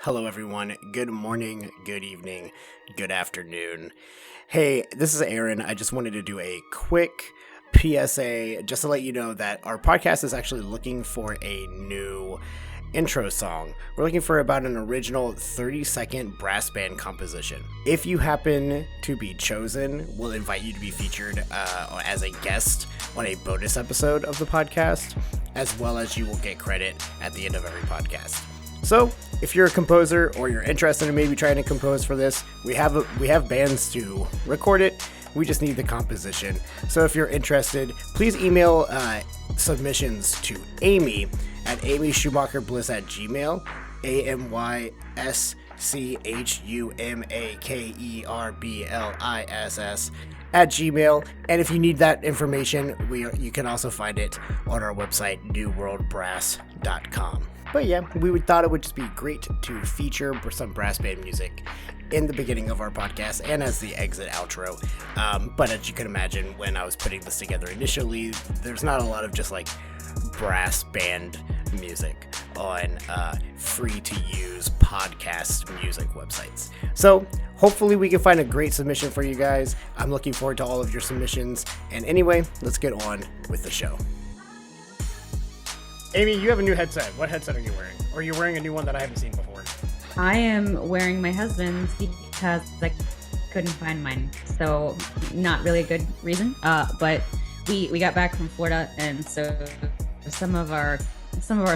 Hello, everyone. Good morning, good evening, good afternoon. Hey, this is Aaron. I just wanted to do a quick PSA just to let you know that our podcast is actually looking for a new intro song. We're looking for about an original 30-second brass band composition. If you happen to be chosen, we'll invite you to be featured as a guest on a bonus episode of the podcast, as well as you will get credit at the end of every podcast. So, if you're a composer or you're interested in maybe trying to compose for this, we have bands to record it. We just need the composition. So if you're interested, please email submissions to Amy at amyschumacherbliss@gmail, AMYSCHUMAKERBLISS @gmail. And if you need that information, you can also find it on our website, newworldbrass.com. But yeah, we thought it would just be great to feature some brass band music in the beginning of our podcast and as the exit outro. But as you can imagine, when I was putting this together initially, there's not a lot of just like brass band music on free to use podcast music websites. So hopefully we can find a great submission for you guys. I'm looking forward to all of your submissions. And anyway, let's get on with the show. Amy, you have a new headset. What headset are you wearing? Or are you wearing a new one that I haven't seen before? I am wearing my husband's because I couldn't find mine. So not really a good reason. But we got back from Florida, and so some of our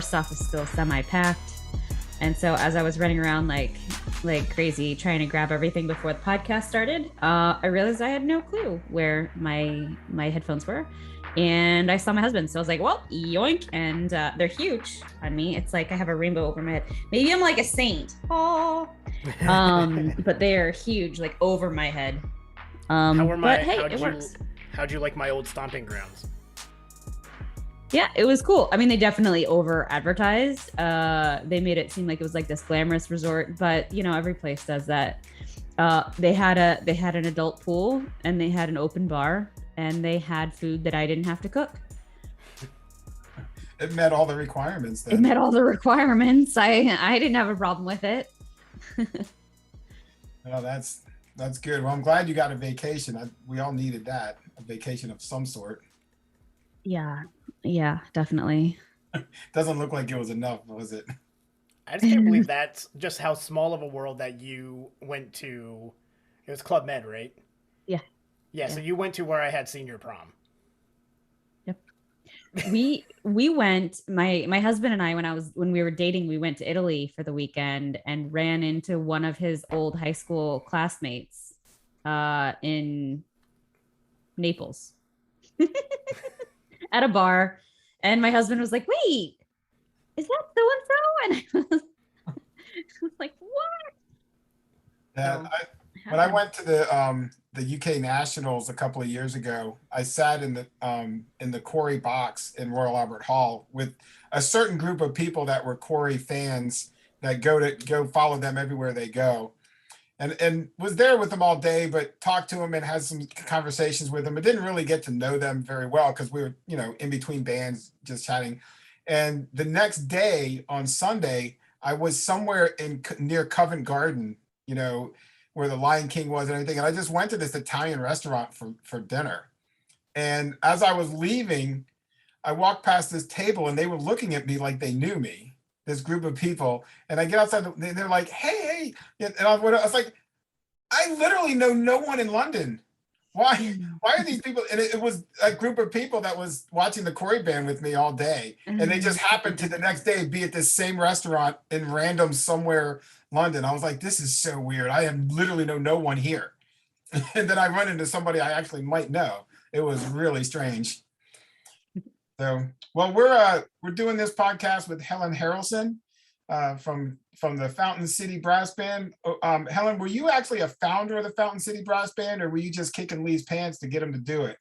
stuff is still semi-packed. And so as I was running around like crazy trying to grab everything before the podcast started, I realized I had no clue where my headphones were. And I saw my husband, so I was like, well, yoink. And they're huge on me. It's like I have a rainbow over my head. Maybe I'm like a saint. Oh. But they are huge, like over my head. It works. How'd you like my old stomping grounds? Yeah, it was cool. I mean, they definitely over advertised. They made it seem like it was like this glamorous resort, but you know, every place does that. They had an adult pool, and they had an open bar, and they had food that I didn't have to cook. It met all the requirements then. It met all the requirements. I didn't have a problem with it. Oh, that's good. Well, I'm glad you got a vacation. We all needed that, a vacation of some sort. Yeah, definitely. Doesn't look like it was enough, was it? I just can't believe that's just how small of a world that you went to. It was Club Med, right? Yeah, so you went to where I had senior prom. Yep. We went, my husband and I, when we were dating, we went to Italy for the weekend and ran into one of his old high school classmates in Naples at a bar. And my husband was like, wait, is that so-and-so? And I was like, what? Yeah, when I went to the UK Nationals a couple of years ago, I sat in the Corey box in Royal Albert Hall with a certain group of people that were Corey fans that go follow them everywhere they go, and was there with them all day, but talked to them and had some conversations with them. I didn't really get to know them very well because we were, in between bands just chatting. And the next day on Sunday, I was somewhere near Covent Garden, where the Lion King was and everything. And I just went to this Italian restaurant for dinner. And as I was leaving, I walked past this table and they were looking at me like they knew me, this group of people. And I get outside and they're like, hey. And I was like, I literally know no one in London. Why are these people? And it was a group of people that was watching the Corey band with me all day. And they just happened to the next day be at this same restaurant in random somewhere London. I was like, this is so weird. I am literally know no one here. And then I run into somebody I actually might know. It was really strange. So, well, we're doing this podcast with Helen Harrelson from the Fountain City Brass Band. Helen, were you actually a founder of the Fountain City Brass Band, or were you just kicking Lee's pants to get him to do it?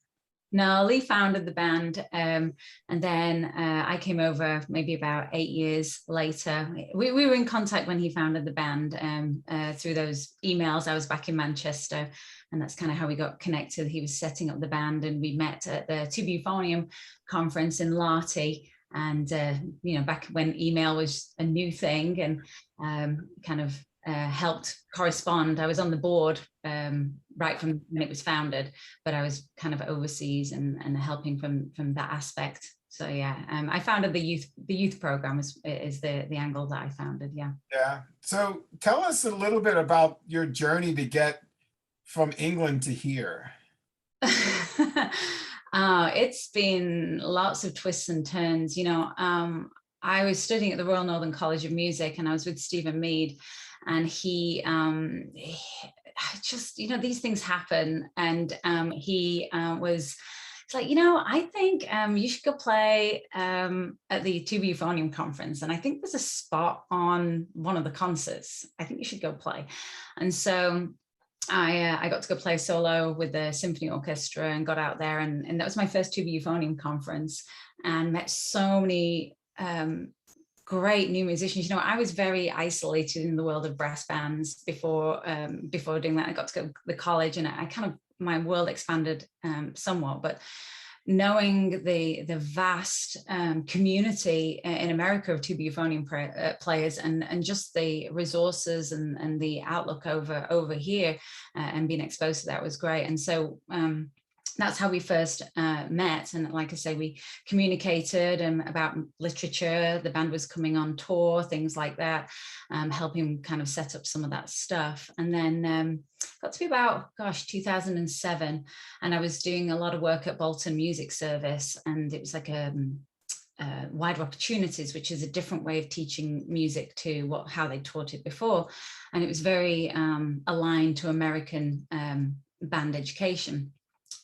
No, Lee founded the band, and then I came over maybe about 8 years later. We were in contact when he founded the band through those emails. I was back in Manchester, and that's kind of how we got connected. He was setting up the band, and we met at the TVEuphonium Conference in Larty, And back when email was a new thing, and kind of helped correspond. I was on the board right from when it was founded, but I was kind of overseas and helping from that aspect. So yeah, I founded the youth program is the angle that I founded. Yeah. Yeah. So tell us a little bit about your journey to get from England to here. It's been lots of twists and turns. I was studying at the Royal Northern College of Music, and I was with Stephen Mead, and he just, these things happen. And he was, it's like, I think you should go play at the TVEuphonium Conference. And I think there's a spot on one of the concerts. I think you should go play. And so I got to go play solo with the symphony orchestra and got out there. And that was my first TVEuphonium Conference, and met so many great new musicians. I was very isolated in the world of brass bands before doing that. I got to go to the college, and I kind of, my world expanded somewhat, but knowing the vast community in America of TVEuphonium players, and just the resources and the outlook over here, and being exposed to that was great. And so that's how we first met. And like I say, we communicated about literature. The band was coming on tour, things like that, helping kind of set up some of that stuff. And then got to be about, 2007. And I was doing a lot of work at Bolton Music Service. And it was like Wider Opportunities, which is a different way of teaching music to how they taught it before. And it was very aligned to American band education.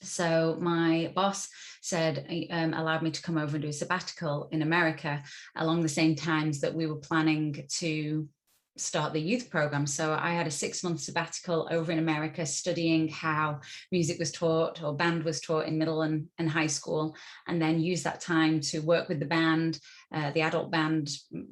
So my boss said, allowed me to come over and do a sabbatical in America along the same times that we were planning to start the youth program. So I had a 6-month sabbatical over in America, studying how music was taught or band was taught in middle and high school, and then use that time to work with the band, the adult band,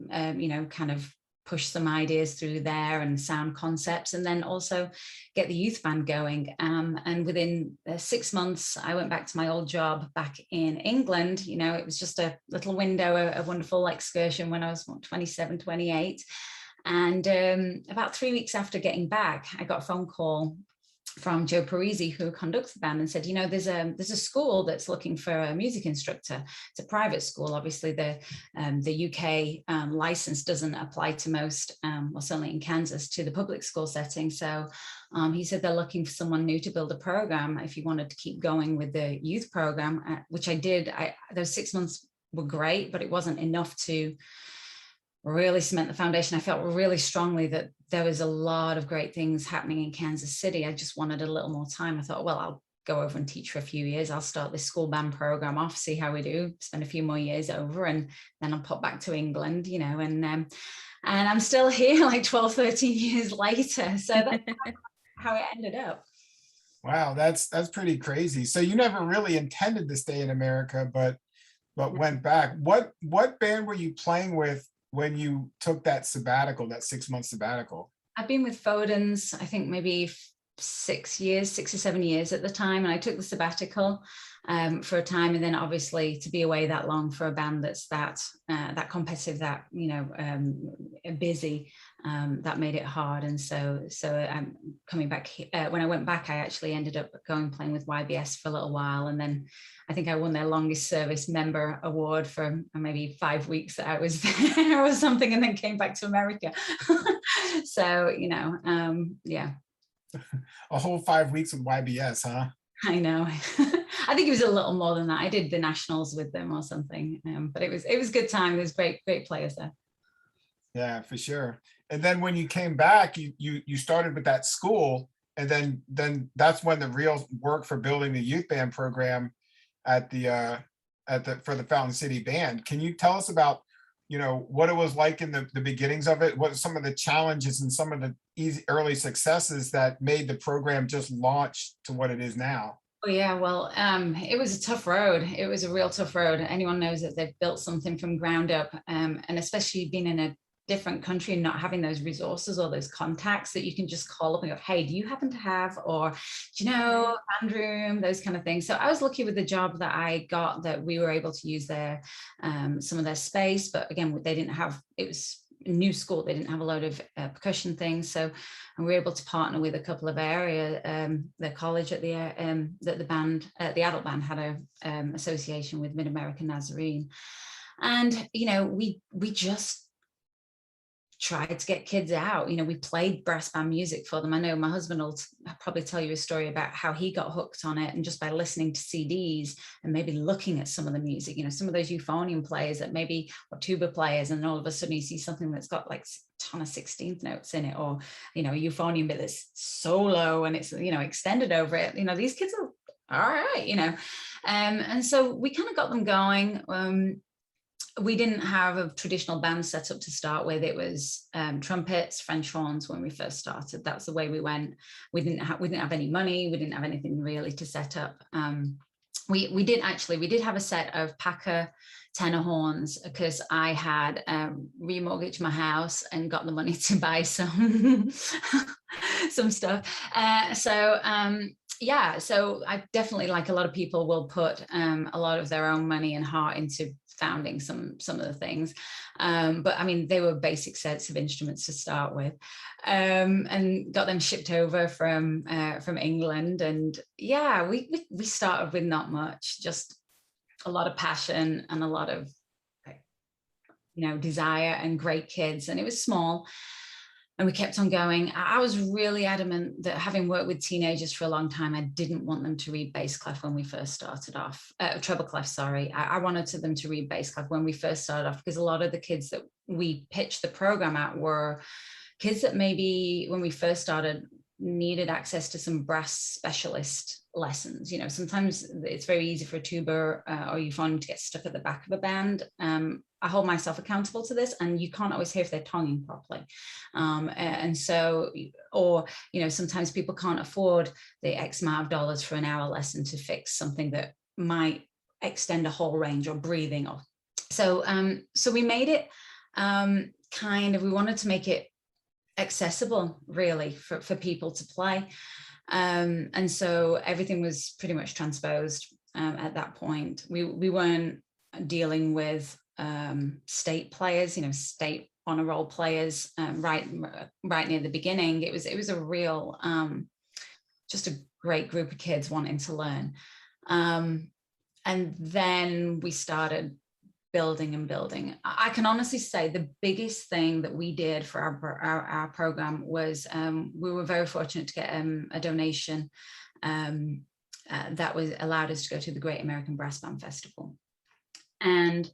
kind of push some ideas through there and sound concepts, and then also get the youth band going. And within 6 months, I went back to my old job back in England. It was just a little window, a wonderful excursion when I was 27, 28. And about 3 weeks after getting back, I got a phone call from Joe Parisi, who conducts the band, and said, there's a school that's looking for a music instructor. It's a private school. Obviously, the UK license doesn't apply to most, well, certainly in Kansas, to the public school setting. So he said they're looking for someone new to build a program if you wanted to keep going with the youth program, which I did. Those 6 months were great, but it wasn't enough to really cement the foundation. I felt really strongly that there was a lot of great things happening in Kansas City. I just wanted a little more time. I thought, well, I'll go over and teach for a few years. I'll start this school band program off, see how we do, spend a few more years over, and then I'll pop back to England, and I'm still here like 12, 13 years later. So that's how it ended up. Wow, that's pretty crazy. So you never really intended to stay in America, but went back. What band were you playing with when you took that sabbatical, that 6-month sabbatical? I've been with Foden's, I think maybe 6 or 7 years at the time. And I took the sabbatical for a time. And then obviously to be away that long for a band that's that competitive, that, busy, that made it hard. And so I'm coming back. When I went back, I actually ended up playing with YBS for a little while. And then I think I won their longest service member award for maybe 5 weeks that I was there or something, and then came back to America. So, yeah. A whole 5 weeks with YBS, huh? I know. I think it was a little more than that. I did the nationals with them or something, but it was a good time. There's great players there. Yeah, for sure. And then when you came back, you started with that school, and then that's when the real work for building the youth band program for the Fountain City Band. Can you tell us about what it was like in the beginnings of it? What are some of the challenges and some of the early successes that made the program just launch to what it is now? Oh yeah, well, it was a tough road. It was a real tough road. Anyone knows that they've built something from ground up, and especially being in different country and not having those resources or those contacts that you can just call up and go, hey, do you happen to have, or do you know, band room, those kind of things. So I was lucky with the job that I got, that we were able to use their some of their space, but again, they didn't have, it was a new school, they didn't have a load of percussion things, so and we were able to partner with a couple of area, the college at the that the band, the adult band had a association with Mid-American Nazarene, and you know, we just tried to get kids out. You know, we played brass band music for them. I know my husband will probably tell you a story about how he got hooked on it, and just by listening to CDs and maybe looking at some of the music, you know, some of those euphonium players that maybe, or tuba players, and all of a sudden you see something that's got like a ton of 16th notes in it, or, you know, a euphonium bit that's solo and it's, you know, extended over it. You know, these kids are all right, you know. And so we kind of got them going. We didn't have a traditional band set up to start with. It was trumpets, French horns when we first started. That's the way we went. We didn't have any money. We didn't have anything really to set up. We did have a set of Packer tenor horns, because I had remortgaged my house and got the money to buy some some stuff. Yeah, so I definitely, like a lot of people, will put a lot of their own money and heart into founding some of the things, but I mean, they were basic sets of instruments to start with, and got them shipped over from England. And yeah, we started with not much, just a lot of passion and a lot of, you know, desire and great kids, and it was small. And we kept on going. I was really adamant that, having worked with teenagers for a long time, I didn't want them to read bass clef when we first started off, treble clef, sorry. I wanted them to read bass clef when we first started off, because a lot of the kids that we pitched the program at were kids that maybe when we first started needed access to some brass specialist lessons. You know, sometimes it's very easy for a tuba or euphonium to get stuck at the back of a band. I hold myself accountable to this, and you can't always hear if they're tonguing properly. And so, or, you know, sometimes people can't afford the X amount of dollars for an hour lesson to fix something that might extend a whole range, or breathing, or so. So we made it we wanted to make it accessible, really, for people to play. And so everything was pretty much transposed at that point. We weren't dealing with state players, you know, state honor roll players right near the beginning. It was a real just a great group of kids wanting to learn, and then we started building and building. I can honestly say the biggest thing that we did for our program was we were very fortunate to get a donation that was allowed us to go to the Great American Brass Band Festival. And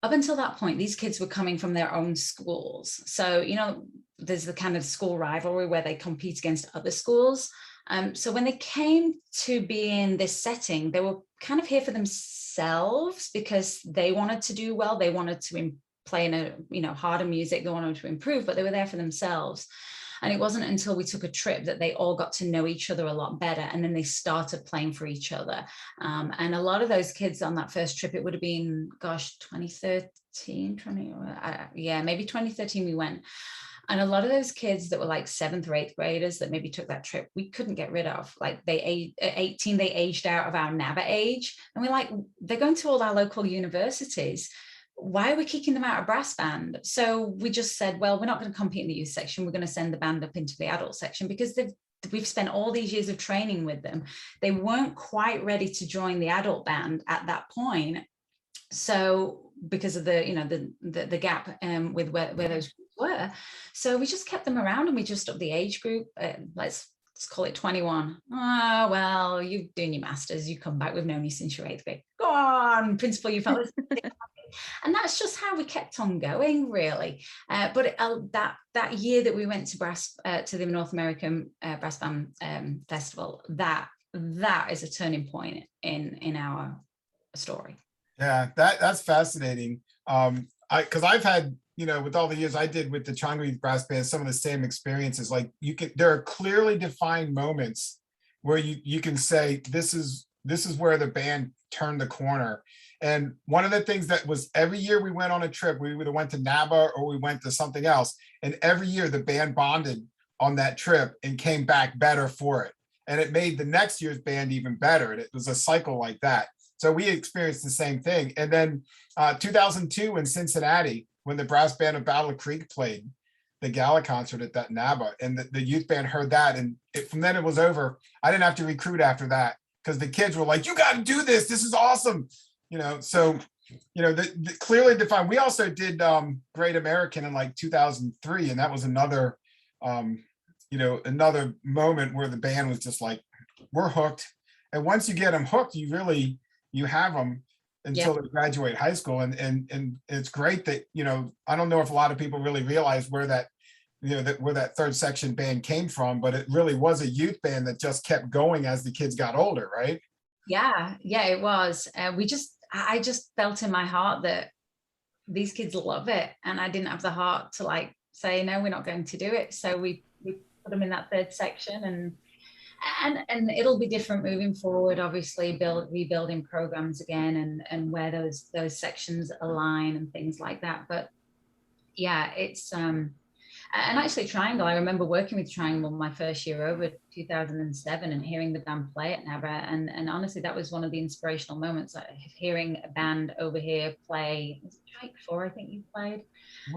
up until that point, these kids were coming from their own schools. So, you know, there's the kind of school rivalry where they compete against other schools. So when they came to be in this setting, they were kind of here for themselves, because they wanted to do well. They wanted to play in a, you know, harder music. They wanted to improve, but they were there for themselves. And it wasn't until we took a trip that they all got to know each other a lot better. And then they started playing for each other. And a lot of those kids on that first trip, it would have been, gosh, 2013, maybe 2013 we went. And a lot of those kids that were like 7th or 8th graders that maybe took that trip, we couldn't get rid of. Like at 18, they aged out of our NABA age. And we're like, they're going to all our local universities. Why are we kicking them out of brass band? So we just said, well, we're not going to compete in the youth section. We're going to send the band up into the adult section, because we've spent all these years of training with them. They weren't quite ready to join the adult band at that point. So because of the, you know, the gap with where those groups were. So we just kept them around, and we just upped the age group. Let's call it 21. Oh, well, you're doing your masters. You come back. We've known you since your 8th grade. Go on, principal, you fellas. And that's just how we kept on going, really. But that year that we went to the North American Brass Band Festival, that is a turning point in our story. Yeah, that's fascinating. Because I've had, you know, with all the years I did with the Changri Brass Band, some of the same experiences. Like there are clearly defined moments where you can say, this is this is where the band turned the corner. And one of the things that was, every year we went on a trip, we either went to NABA or we went to something else. And every year the band bonded on that trip and came back better for it. And it made the next year's band even better. And it was a cycle like that. So we experienced the same thing. And then 2002 in Cincinnati, when the brass band of Battle Creek played the gala concert at that NABA, and the youth band heard that, and from then it was over. I didn't have to recruit after that because the kids were like, "You got to do this. This is awesome." So the clearly defined. We also did Great American in like 2003, and that was another another moment where the band was just like, we're hooked. And once you get them hooked, you have them until they graduate high school. And it's great that, I don't know if a lot of people really realize where that third section band came from, but it really was a youth band that just kept going as the kids got older, right? Yeah, it was. I just felt in my heart that these kids love it. And I didn't have the heart to like say, no, we're not going to do it. So we put them in that third section, and it'll be different moving forward, obviously rebuilding programs again and where those sections align and things like that. But yeah, it's and actually Triangle, I remember working with Triangle my first year over, 2007, and hearing the band play at NABA, and honestly that was one of the inspirational moments, hearing a band over here play. Was it Strike 4 I think you played,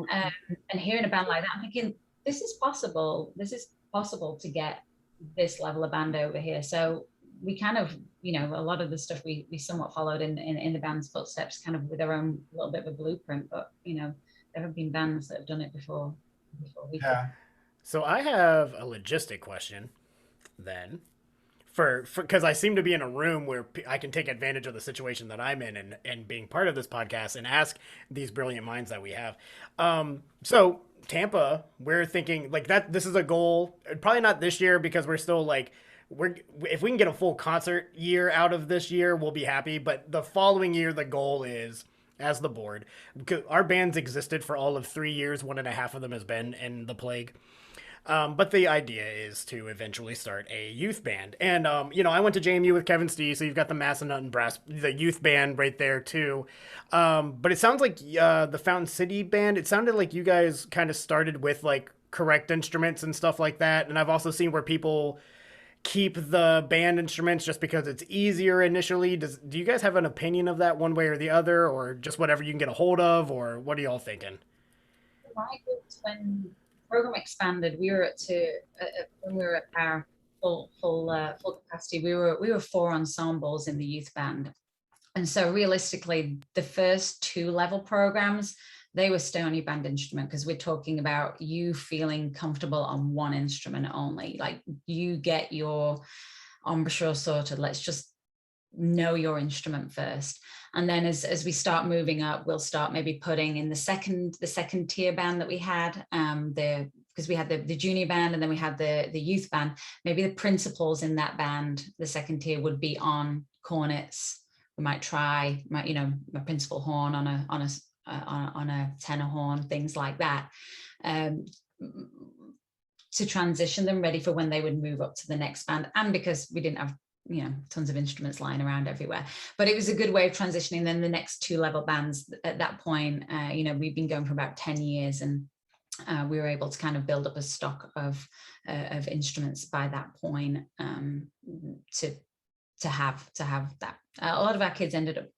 and hearing a band like that, I'm thinking this is possible to get this level of band over here. So we kind of, a lot of the stuff we somewhat followed in the band's footsteps, kind of with our own little bit of a blueprint, but there have been bands that have done it before we did. So I have a logistic question then, for because I seem to be in a room where I can take advantage of the situation that I'm in and being part of this podcast and ask these brilliant minds that we have. So Tampa, we're thinking like that. This is a goal. Probably not this year because we're still like if we can get a full concert year out of this year, we'll be happy. But the following year, the goal is, as the board, because our band's existed for all of 3 years, 1.5 of them has been in the plague. But the idea is to eventually start a youth band. And, I went to JMU with Kevin Stee, so you've got the Massanutten and Brass, the youth band right there too. But it sounds like the Fountain City band, it sounded like you guys kind of started with like correct instruments and stuff like that. And I've also seen where people keep the band instruments just because it's easier initially. Do you guys have an opinion of that one way or the other, or just whatever you can get a hold of, or what are y'all thinking? When program expanded, we were when we were at our full capacity, we were 4 ensembles in the youth band, and so realistically the first 2 level programs, they were stay on your band instrument, because we're talking about you feeling comfortable on one instrument only. Like, you get your embouchure sorted, let's just know your instrument first. And then as we start moving up, we'll start maybe putting in the second tier band that we had, because we had the junior band and then we had the youth band. Maybe the principals in that band, the second tier, would be on cornets. We might try a principal horn on a tenor horn, things like that, to transition them ready for when they would move up to the next band. And because we didn't have tons of instruments lying around everywhere, but it was a good way of transitioning. Then the next 2 level bands at that point, we've been going for about 10 years, and we were able to kind of build up a stock of instruments by that point, to have that. A lot of our kids ended up,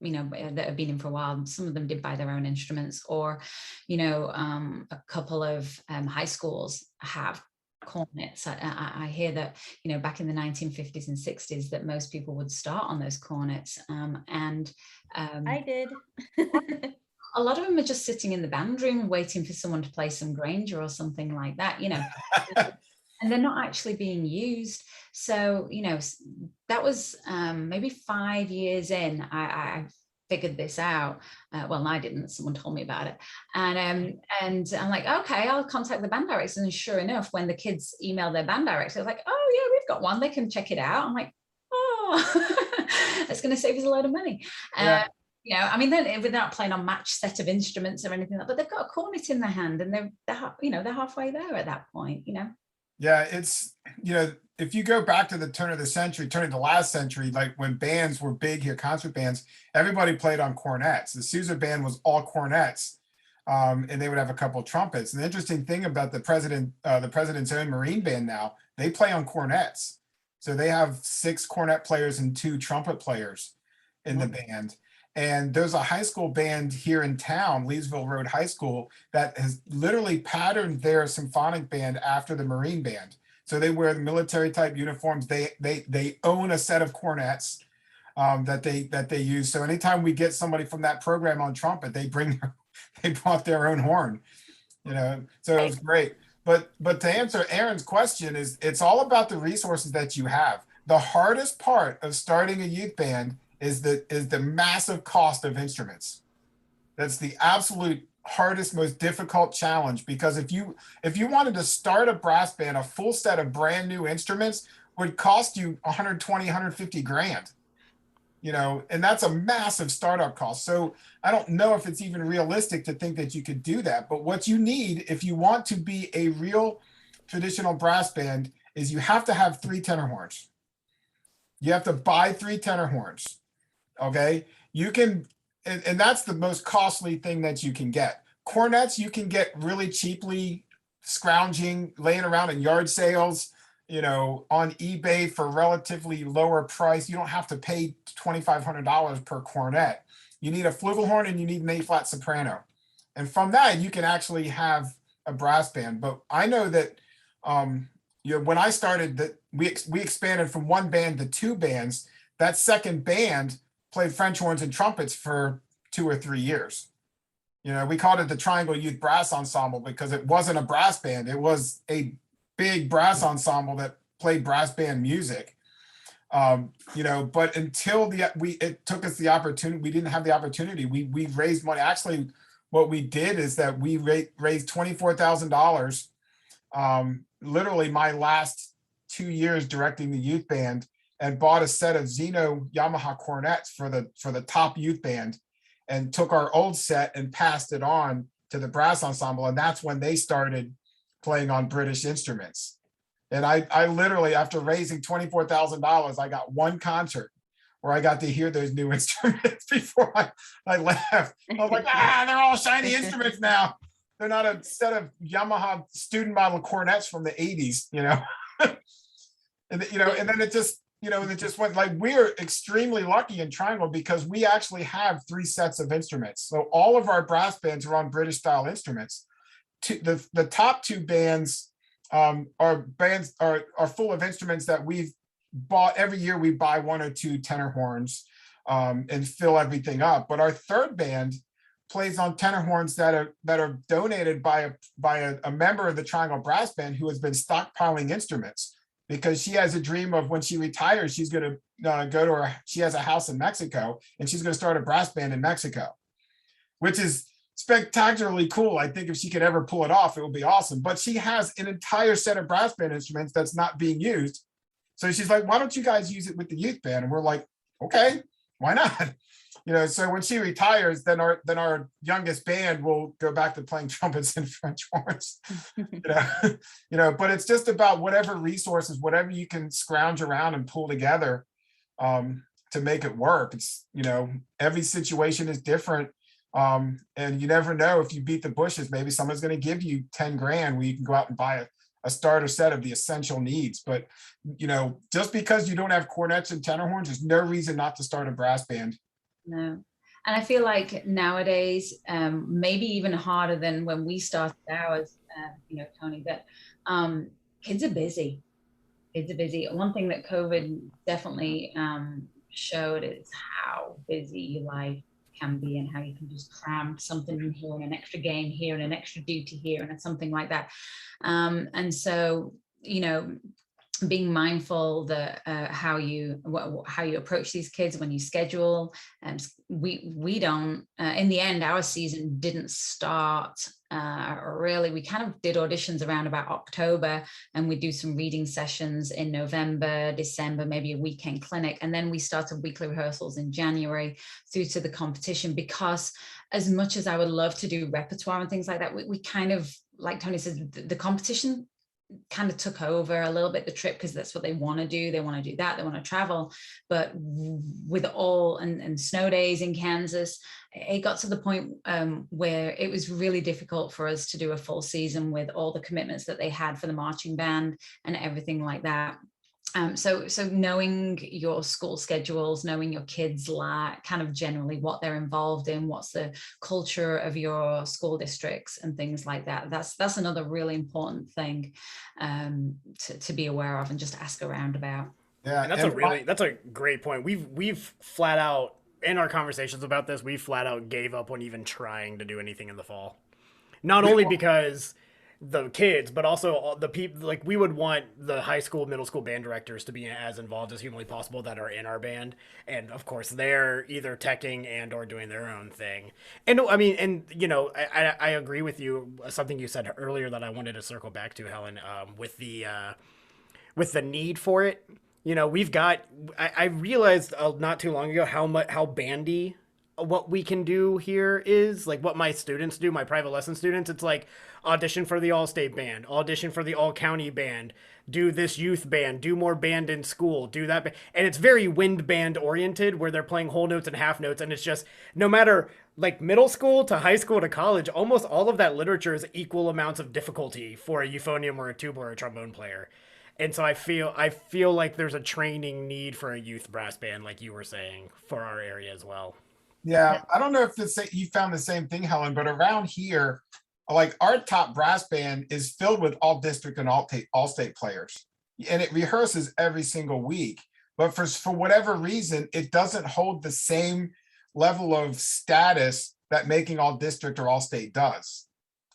that have been in for a while, some of them did buy their own instruments, or a couple of high schools have cornets. I hear that back in the 1950s and 60s that most people would start on those cornets, and I did. a lot of them are just sitting in the band room waiting for someone to play some Granger or something like that, and they're not actually being used. So that was maybe 5 years in, I figured this out. Well, I didn't, someone told me about it, and I'm like, okay, I'll contact the band director. And sure enough, when the kids emailed their band director, I was like, oh yeah, we've got one, they can check it out. I'm like, oh, that's going to save us a load of money. They're not playing on match set of instruments or anything, but they've got a cornet in their hand, and they're halfway there at that point. Yeah, it's, if you go back to the turn of the last century, like when bands were big here, concert bands, everybody played on cornets. The Sousa band was all cornets, and they would have a couple trumpets. And the interesting thing about the president's own Marine band now, they play on cornets. So they have 6 cornet players and 2 trumpet players in the band. And there's a high school band here in town, Leesville Road High School, that has literally patterned their symphonic band after the Marine band. So they wear the military type uniforms. They own a set of cornets that they use. So anytime we get somebody from that program on trumpet, they brought their own horn. So it was great. But to answer Aaron's question, it's all about the resources that you have. The hardest part of starting a youth band is the massive cost of instruments. That's the absolute hardest, most difficult challenge, because if you wanted to start a brass band, a full set of brand new instruments would cost you 120, 150 grand. And that's a massive startup cost. So I don't know if it's even realistic to think that you could do that. But what you need, if you want to be a real traditional brass band, is you have to have 3 tenor horns. You have to buy 3 tenor horns. Okay. You can, and that's the most costly thing that you can get. Cornets, you can get really cheaply, scrounging, laying around in yard sales, on eBay for relatively lower price. You don't have to pay $2,500 per cornet. You need a flugelhorn and you need an A-flat soprano. And from that, you can actually have a brass band. But I know that, when I started, that we expanded from 1 band to 2 bands. That second band played French horns and trumpets for 2 or 3 years. We called it the Triangle Youth Brass Ensemble because it wasn't a brass band. It was a big brass ensemble that played brass band music. But until it took us the opportunity, we didn't have the opportunity. We raised money. Actually, what we did is that we raised $24,000. Literally my last 2 years directing the youth band, and bought a set of Zeno Yamaha cornets for the top youth band, and took our old set and passed it on to the brass ensemble. And that's when they started playing on British instruments. And I literally, after raising $24,000, I got 1 concert where I got to hear those new instruments before I left. I was like, they're all shiny instruments now. They're not a set of Yamaha student model cornets from the 80s, and then it just went, like, we're extremely lucky in Triangle because we actually have 3 sets of instruments. So all of our brass bands are on British style instruments. The top 2 bands are full of instruments that we've bought. Every year we buy 1 or 2 tenor horns and fill everything up. But our third band plays on tenor horns that are donated by a member of the Triangle Brass Band who has been stockpiling instruments, because she has a dream of, when she retires, she's going to she has a house in Mexico, and she's going to start a brass band in Mexico, which is spectacularly cool. I think if she could ever pull it off, it would be awesome. But she has an entire set of brass band instruments that's not being used. So she's like, why don't you guys use it with the youth band? And we're like, okay, why not? So when she retires, then our youngest band will go back to playing trumpets and French horns. But it's just about whatever resources, whatever you can scrounge around and pull together to make it work. It's, every situation is different. And you never know, if you beat the bushes, maybe someone's going to give you 10 grand where you can go out and buy a starter set of the essential needs. But, just because you don't have cornets and tenor horns, there's no reason not to start a brass band. No. And I feel like nowadays, maybe even harder than when we started ours, Tony, but kids are busy. One thing that COVID definitely showed is how busy life can be, and how you can just cram something in here and an extra game here and an extra duty here and something like that. And so, being mindful that how you approach these kids when you schedule. We don't in the end, our season didn't start really. We kind of did auditions around about October, and we do some reading sessions in November, December, maybe a weekend clinic, and then we started weekly rehearsals in January through to the competition. Because as much as I would love to do repertoire and things like that, we kind of, like Tony says, the competition kind of took over a little bit the trip, because that's what they want to do. They want to do that. They want to travel. But with all and snow days in Kansas, it got to the point where it was really difficult for us to do a full season with all the commitments that they had for the marching band and everything like that. So knowing your school schedules, knowing your kids, like kind of generally what they're involved in, what's the culture of your school districts and things like that. That's another really important thing to be aware of and just ask around about. Yeah, and that's a great point. We've flat out in our conversations about this, we flat out gave up on even trying to do anything in the fall. Not only because the kids, but also all the people, like we would want the high school, middle school band directors to be as involved as humanly possible that are in our band. And of course they're either teching and or doing their own thing. And I mean, and you know, I agree with you. Something you said earlier that I wanted to circle back to, Helen, with the need for it. You know, I realized not too long ago how bandy what we can do here is, like what my students do, my private lesson students. It's like audition for the all-state band, audition for the all-county band, do this youth band, do more band in school, do that. And it's very wind band oriented where they're playing whole notes and half notes. And it's just no matter like middle school to high school to college, almost all of that literature is equal amounts of difficulty for a euphonium or a tuba or a trombone player. And so I feel like there's a training need for a youth brass band, like you were saying, for our area as well. Yeah, I don't know if you found the same thing, Helen, but around here, like our top brass band is filled with all district and all state players, and it rehearses every single week. But for whatever reason, it doesn't hold the same level of status that making all district or all state does.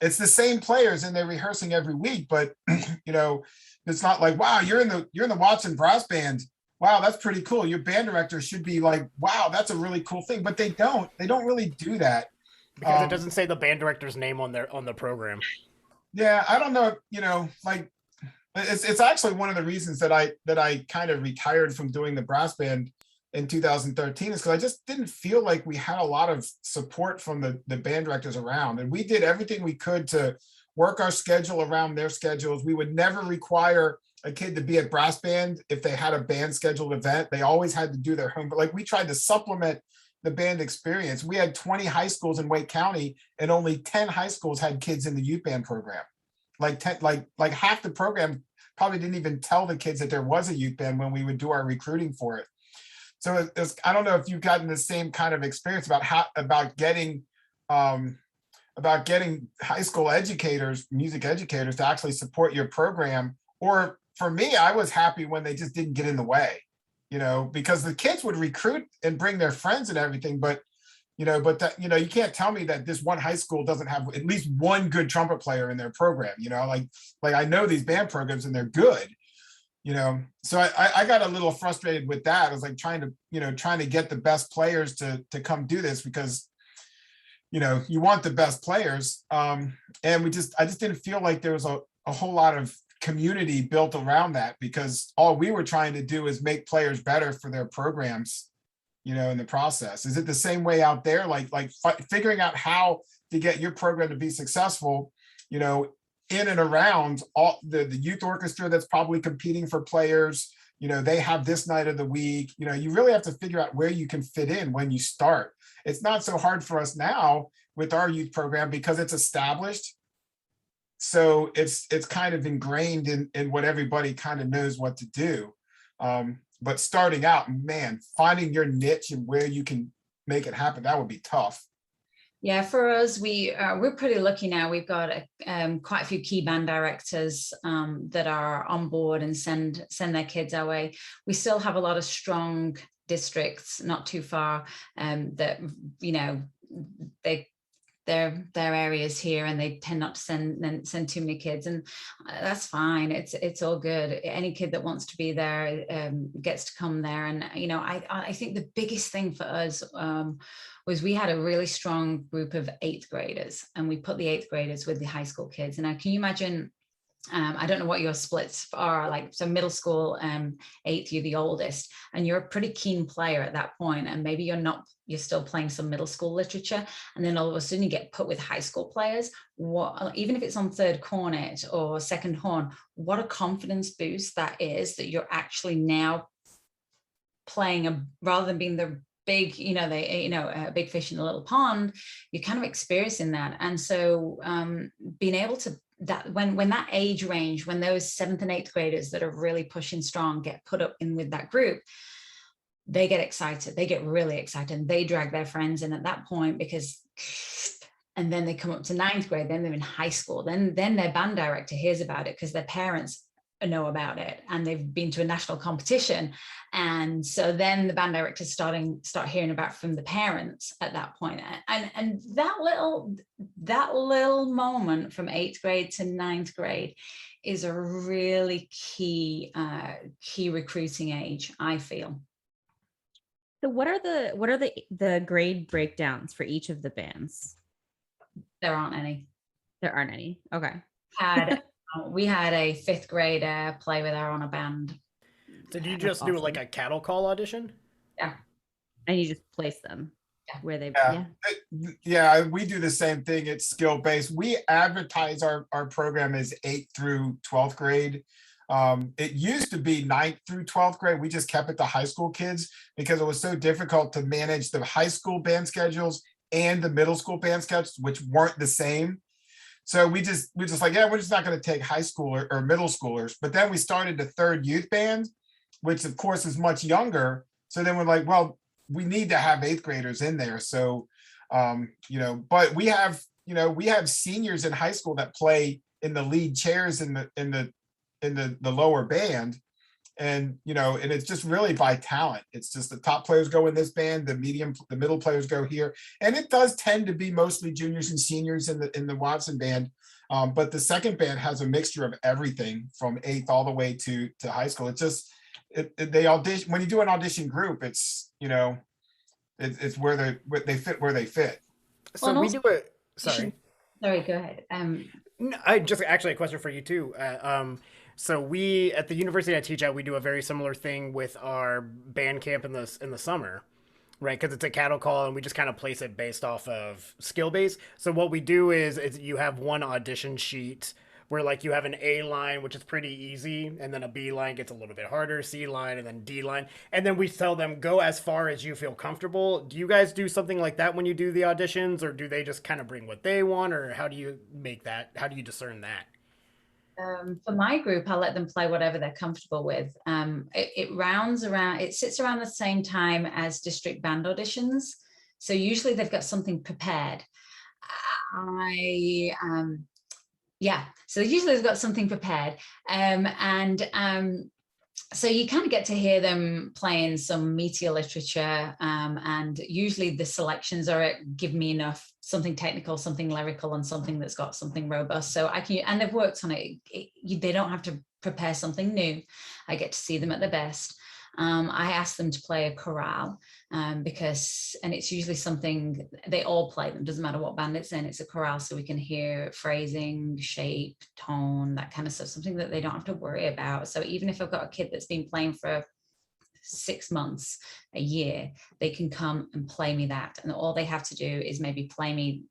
It's the same players and they're rehearsing every week, but you know, it's not like, wow, you're in the Watson brass band. Wow, that's pretty cool. Your band director should be like, wow, that's a really cool thing. But they don't really do that. Because it doesn't say the band director's name on the program. Yeah, I don't know, you know, like it's actually one of the reasons that I kind of retired from doing the brass band in 2013 is because I just didn't feel like we had a lot of support from the band directors around. And we did everything we could to work our schedule around their schedules. We would never require a kid to be at brass band if they had a band scheduled event. They always had to do their homework. Like we tried to supplement the band experience. We had 20 high schools in Wake County and only 10 high schools had kids in the youth band program. Like half the program probably didn't even tell the kids that there was a youth band when we would do our recruiting for it. So I don't know if you've gotten the same kind of experience about getting high school educators, music educators to actually support your program. Or for me, I was happy when they just didn't get in the way, you know, because the kids would recruit and bring their friends and everything. But you can't tell me that this one high school doesn't have at least one good trumpet player in their program, you know, like I know these band programs and they're good, you know. So I got a little frustrated with that. I was like trying to get the best players to come do this because, you know, you want the best players. And I just didn't feel like there was a whole lot of community built around that, because all we were trying to do is make players better for their programs, you know, in the process. Is it the same way out there? Like figuring out how to get your program to be successful, you know, in and around all the youth orchestra that's probably competing for players, you know, they have this night of the week, you know, you really have to figure out where you can fit in when you start. It's not so hard for us now with our youth program because it's established. So it's kind of ingrained in what everybody kind of knows what to do. But starting out, man, finding your niche and where you can make it happen, that would be tough. Yeah, for us, we're pretty lucky now. We've got quite a few key band directors that are on board and send their kids our way. We still have a lot of strong districts not too far that, you know, their areas here, and they tend not to send too many kids, and that's fine. It's all good. Any kid that wants to be there gets to come there. And you know, I think the biggest thing for us was we had a really strong group of 8th graders, and we put the 8th graders with the high school kids. And now, can you imagine I don't know what your splits are like. So middle school, 8th, you're the oldest, and you're a pretty keen player at that point. And maybe you're still playing some middle school literature. And then all of a sudden you get put with high school players. Even if it's on third cornet or second horn, what a confidence boost that is, that you're actually now playing rather than being the big, a big fish in a little pond, you're kind of experiencing that. And so being able to, that when that age range, when those 7th and 8th graders that are really pushing strong get put up in with that group, they get excited, they get really excited, and they drag their friends in at that point, because, and then they come up to 9th grade, then they're in high school, then their band director hears about it because their parents know about it and they've been to a national competition. And so then the band directors start hearing about from the parents at that point. And that little moment from 8th grade to 9th grade is a really key recruiting age, I feel. So what are the grade breakdowns for each of the bands? There aren't any. There aren't any. Okay. We had a 5th grader play with our honor band. Did you just do like a cattle call audition? Yeah. And you just place them where they, yeah, we do the same thing. It's skill based. We advertise our program as 8th through 12th grade. It used to be 9th through 12th grade. We just kept it to high school kids because it was so difficult to manage the high school band schedules and the middle school band schedules, which weren't the same. So we're just like, yeah, we're just not going to take high school or middle schoolers. But then we started the 3rd youth band, which of course is much younger. So then we're like, well, we need to have 8th graders in there. So, but we have seniors in high school that play in the lead chairs in the lower band. And, and it's just really by talent. It's just the top players go in this band, the middle players go here. And it does tend to be mostly juniors and seniors in the Watson band. But the second band has a mixture of everything from 8th all the way to high school. It's just, they audition, when you do an audition group, it's, it's where they fit. So we do it. Sorry, go ahead. No, I just actually a question for you too. So we at the university I teach at, we do a very similar thing with our band camp in the summer, right? Because it's a cattle call and we just kind of place it based off of skill base. So what we do is you have one audition sheet where like you have an A line, which is pretty easy, and then a B line gets a little bit harder, C line, and then D line. And then we tell them, go as far as you feel comfortable. Do you guys do something like that when you do the auditions, or do they just kind of bring what they want, or how do you make that? How do you discern that? For my group, I'll let them play whatever they're comfortable with. It sits around the same time as district band auditions. So usually they've got something prepared. So usually they've got something prepared. So you kind of get to hear them playing some meatier literature, and usually the selections are give me enough, something technical, something lyrical, and something that's got something robust. So and they've worked on it. They don't have to prepare something new. I get to see them at their best. I ask them to play a chorale and it's usually something they all play them, doesn't matter what band it's in, it's a chorale, so we can hear phrasing, shape, tone, that kind of stuff, something that they don't have to worry about. So even if I've got a kid that's been playing for 6 months, a year, they can come and play me that, and all they have to do is maybe play me,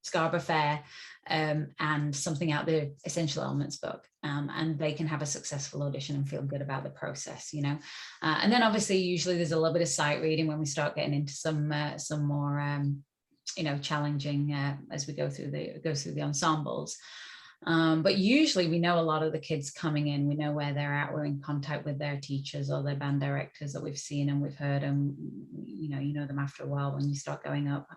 Scarborough Fair and something out the Essential Elements book, and they can have a successful audition and feel good about the process, and then obviously usually there's a little bit of sight reading when we start getting into some more challenging as we go through the ensembles. But usually we know a lot of the kids coming in, we know where they're at, we're in contact with their teachers or their band directors that we've seen and we've heard them, you know them after a while when you start going up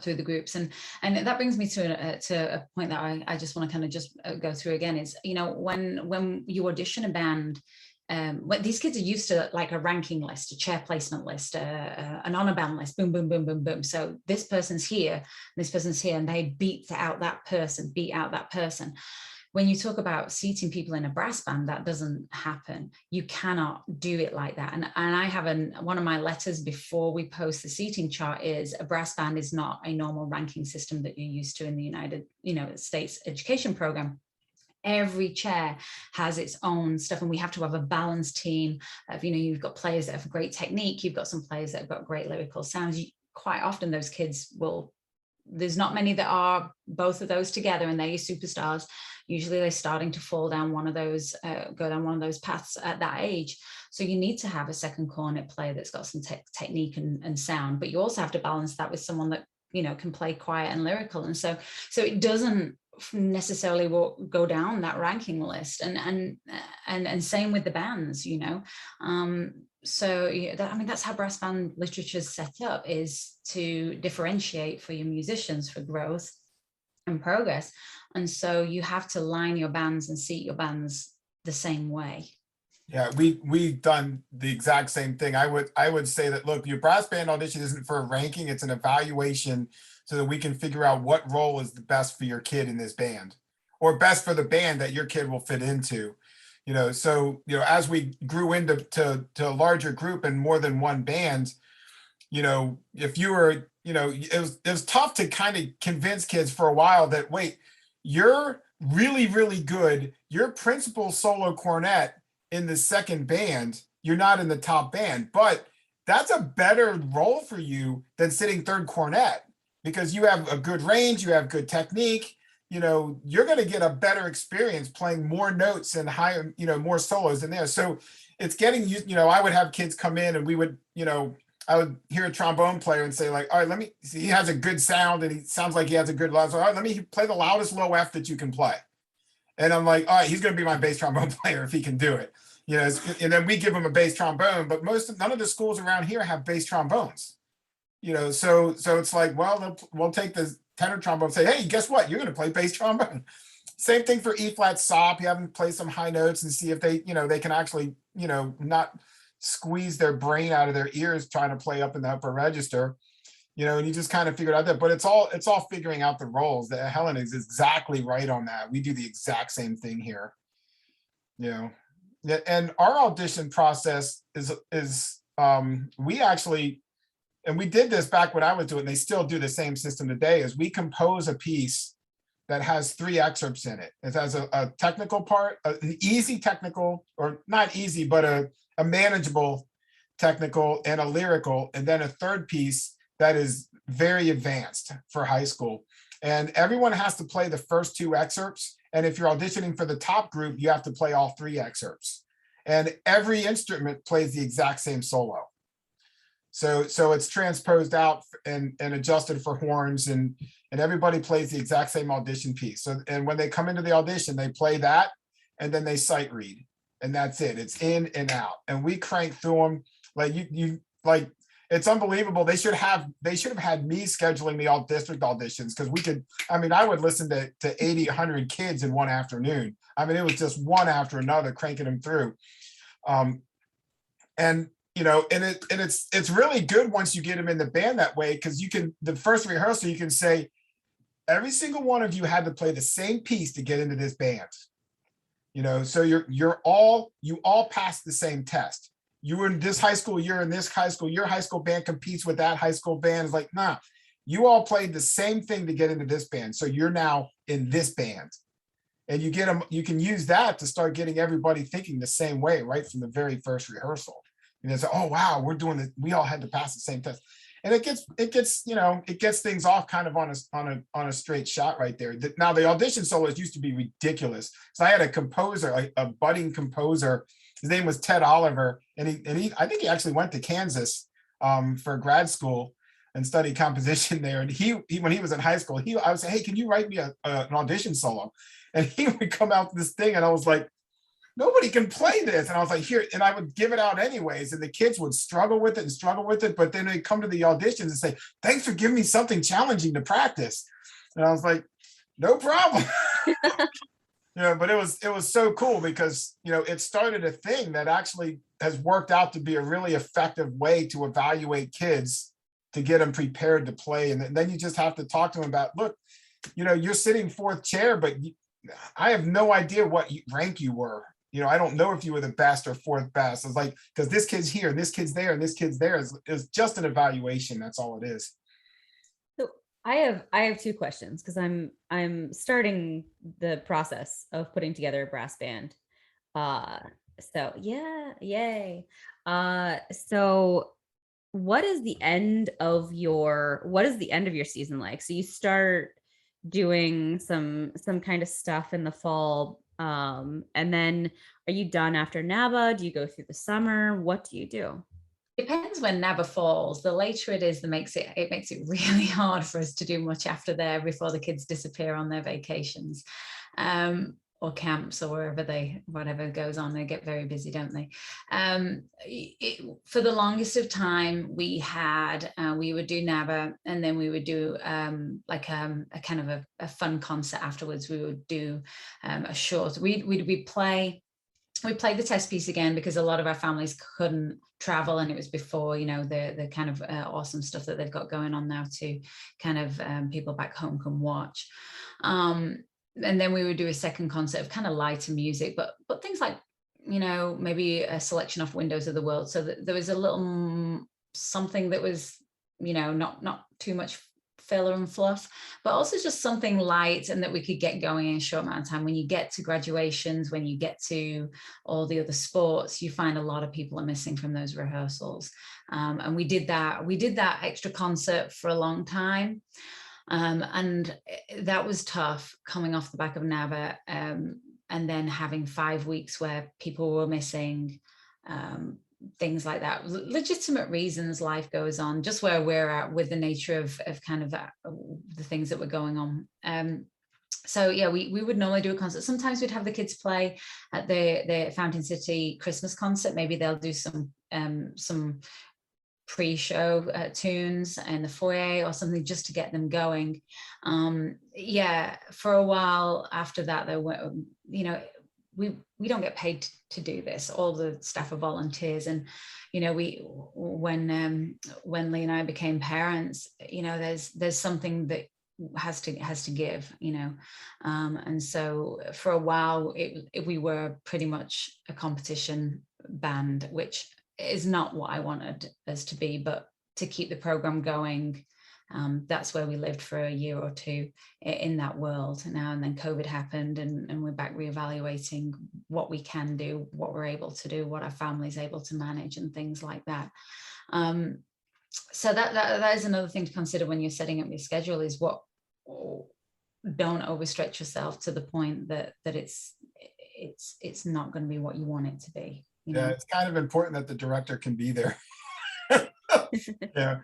through the groups. And that brings me to a point that I just want to kind of just go through again is, when you audition a band, when these kids are used to like a ranking list, a chair placement list, an honor band list, boom, boom, boom, boom, boom. So this person's here, and they beat out that person. When you talk about seating people in a brass band, that doesn't happen. You cannot do it like that. And I have one of my letters before we post the seating chart is a brass band is not a normal ranking system that you're used to in the United States education program. every chair has its own stuff, and we have to have a balanced team of, you've got players that have great technique, you've got some players that have got great lyrical sounds. Quite often those kids there's not many that are both of those together, and they're your superstars. Usually they're starting to fall down one of those, go down one of those paths at that age. So you need to have a second cornet player that's got some technique and sound, but you also have to balance that with someone that, can play quiet and lyrical. And so it doesn't necessarily will go down that ranking list, and same with the bands. So that's how brass band literature is set up, is to differentiate for your musicians for growth and progress. And so you have to line your bands and seat your bands the same way. Yeah, we've done the exact same thing. I would say that, look, your brass band audition isn't for a ranking, it's an evaluation so that we can figure out what role is the best for your kid in this band, or best for the band that your kid will fit into. So as we grew into a larger group and more than one band, if you were, it was tough to kind of convince kids for a while that, wait, you're really, really good. You're principal solo cornet in the second band. You're not in the top band, but that's a better role for you than sitting third cornet, because you have a good range, you have good technique. You're going to get a better experience playing more notes and higher, more solos in there. So it's getting you, I would have kids come in and we would, I would hear a trombone player and say, like, all right, let me see, he has a good sound and he sounds like he has a good loud. So all right, let me play the loudest low F that you can play. And I'm like, all right, he's going to be my bass trombone player if he can do it. And then we give him a bass trombone, but none of the schools around here have bass trombones. So it's like, well, we'll take the tenor trombone and say, hey, guess what? You're going to play bass trombone. Same thing for E flat sop. You have them play some high notes and see if they, they can actually, not squeeze their brain out of their ears trying to play up in the upper register, and you just kind of figure out that. But it's all figuring out the roles. That Helen is exactly right on that. We do the exact same thing here. And our audition process is we actually. And we did this back when I was doing it, and they still do the same system today, is we compose a piece that has 3 excerpts in it. It has a technical part, an easy technical, or not easy, but a manageable technical, and a lyrical, and then a third piece that is very advanced for high school. And everyone has to play the first 2 excerpts. And if you're auditioning for the top group, you have to play all 3 excerpts. And every instrument plays the exact same solo. So it's transposed out and adjusted for horns, and everybody plays the exact same audition piece. So, and when they come into the audition, they play that, and then they sight read, and that's it. It's in and out, and we crank through them like you like. It's unbelievable. They should have had me scheduling the all district auditions, because we could. I mean, I would listen to 80, 100 kids in one afternoon. I mean, it was just one after another, cranking them through, and. It's really good once you get them in the band that way, because the first rehearsal, you can say, every single one of you had to play the same piece to get into this band. So you all passed the same test. You were in this high school, you're in this high school, your high school band competes with that high school band. It's like, nah, you all played the same thing to get into this band. So you're now in this band. And you can use that to start getting everybody thinking the same way right from the very first rehearsal. And it's, oh wow, we're doing it. We all had to pass the same test, and it gets things off kind of on a straight shot right there. Now the audition solos used to be ridiculous. So I had a composer, a budding composer. His name was Ted Oliver, and he I think he actually went to Kansas for grad school and studied composition there. And he when he was in high school, I would say, hey, can you write me an audition solo? And he would come out with this thing, and I was like, nobody can play this. And I was like, here, and I would give it out anyways. And the kids would struggle with it. But then they come to the auditions and say, thanks for giving me something challenging to practice. And I was like, no problem. But it was so cool, because, it started a thing that actually has worked out to be a really effective way to evaluate kids, to get them prepared to play. And then you just have to talk to them about, look, you're sitting 4th chair, but I have no idea what rank you were. I don't know if you were the best or 4th best. It's like, because this kid's here and this kid's there and this kid's there is just an evaluation. That's all it is. So I have two questions because I'm starting the process of putting together a brass band. Uh so yeah, yay. So what is the end of your season like? So you start doing some kind of stuff in the fall, and then are you done after NABA? Do you go through the summer? What do you do? Depends when NABA falls. The later it is, it makes it really hard for us to do much after there before the kids disappear on their vacations. Or camps or whatever goes on. They get very busy, don't they? For the longest of time, we would do NABA, and then we would do a kind of a fun concert afterwards. We would do a short. We'd play the test piece again because a lot of our families couldn't travel, and it was before, the kind of awesome stuff that they've got going on now to kind of people back home can watch. And then we would do a second concert of kind of lighter music, but things like, maybe a selection off Windows of the World. So that there was a little something that was, not too much filler and fluff, but also just something light and that we could get going in a short amount of time. When you get to graduations, when you get to all the other sports, you find a lot of people are missing from those rehearsals. And we did that extra concert for a long time. And that was tough coming off the back of NABA, and then having 5 weeks where people were missing, things like that. Legitimate reasons, life goes on, just where we're at with the nature of kind of the things that were going on. So yeah, we would normally do a concert. Sometimes we'd have the kids play at the Fountain City Christmas concert. Maybe they'll do some pre-show tunes in the foyer or something just to get them going. For a while after that, though, we don't get paid to do this. All the staff are volunteers, and when Lee and I became parents, there's something that has to give, and so for a while we were pretty much a competition band, which is not what I wanted us to be, but to keep the program going. That's where we lived for a year or two in that world now, and then COVID happened, and we're back reevaluating what we can do, what we're able to do, what our family's able to manage, and things like that. So that is another thing to consider when you're setting up your schedule, is don't overstretch yourself to the point that it's not going to be what you want it to be. Yeah, it's kind of important that the director can be there. Yeah,